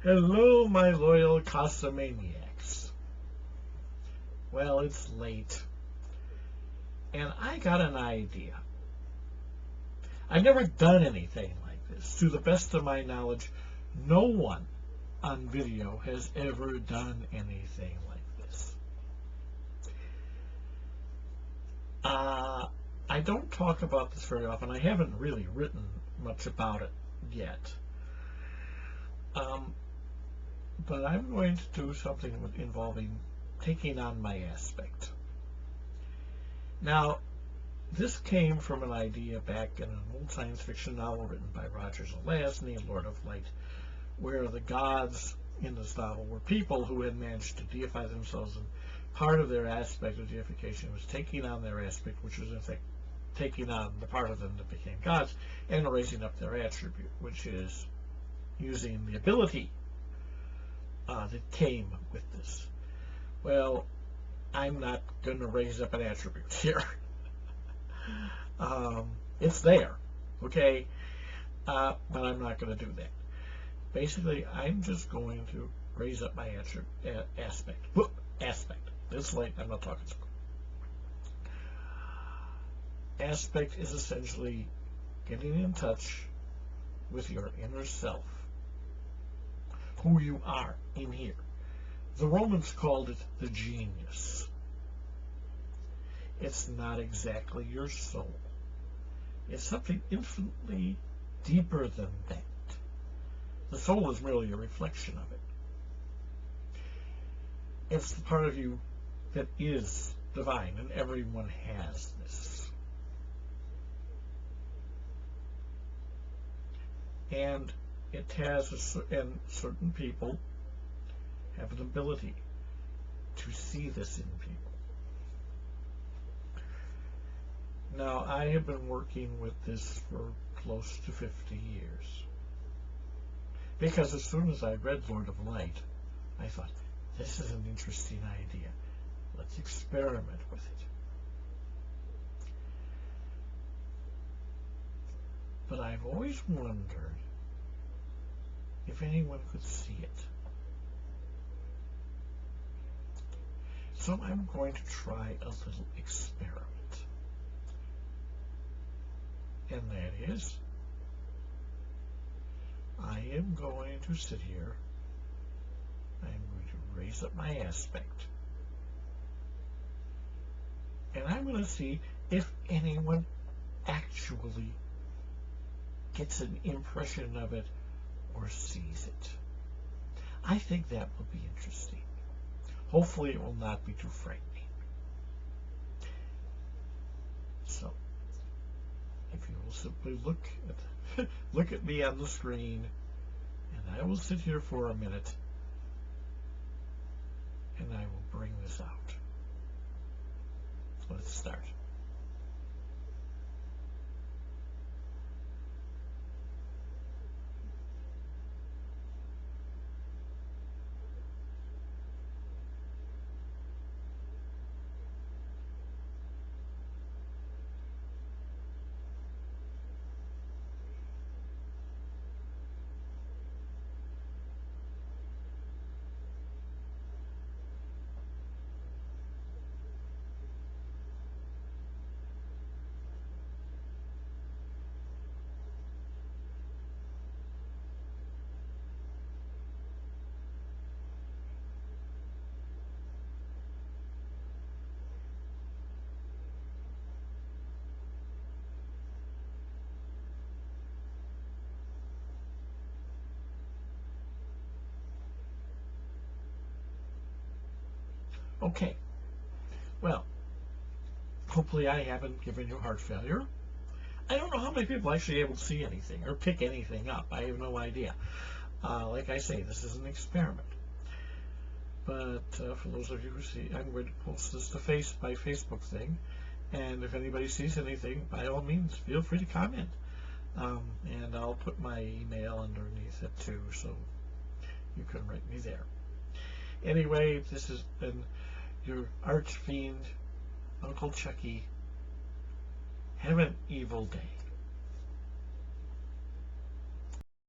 Hello, my loyal Cosimaniacs. Well, it's late, and I got an idea. I've never done anything like this. To the best of my knowledge, no one on video has ever done anything like this. I don't talk about this very often. I haven't really written much about it yet. But I'm going to do something involving taking on my aspect. Now, this came from an idea back in an old science fiction novel written by Roger Zelazny, Lord of Light, where the gods in this novel were people who had managed to deify themselves, and part of their aspect of deification was taking on their aspect, which was in fact taking on the part of them that became gods, and raising up their attribute, which is using the ability that came with this. Well, I'm not going to raise up an attribute here. It's there, okay? But I'm not going to do that. Basically, I'm just going to raise up my aspect. Aspect. This late, I'm not talking school. Aspect is essentially getting in touch with your inner self, who you are in here. The Romans called it the genius. It's not exactly your soul. It's something infinitely deeper than that. The soul is merely a reflection of it. It's the part of you that is divine, and everyone has this. And it has, and certain people have an ability to see this in people. Now, I have been working with this for close to 50 years. Because as soon as I read Lord of Light, I thought, this is an interesting idea. Let's experiment with it. But I've always wondered if anyone could see it. So I'm going to try a little experiment. And that is, I am going to sit here, I am going to raise up my aspect, and I'm going to see if anyone actually gets an impression of it or sees it. I think that will be interesting. Hopefully it will not be too frightening. So, if you will simply look at me on the screen, and I will sit here for a minute, and I will bring this out. Let's start. Okay, well, hopefully I haven't given you heart failure. I don't know how many people actually able to see anything or pick anything up. I have no idea. Like I say, this is an experiment. But for those of you who see, I'm going to post this to my Facebook thing. And if anybody sees anything, by all means, feel free to comment. And I'll put my email underneath it too, so you can write me there. Anyway, this has been your arch fiend, Uncle Chucky. Have an evil day.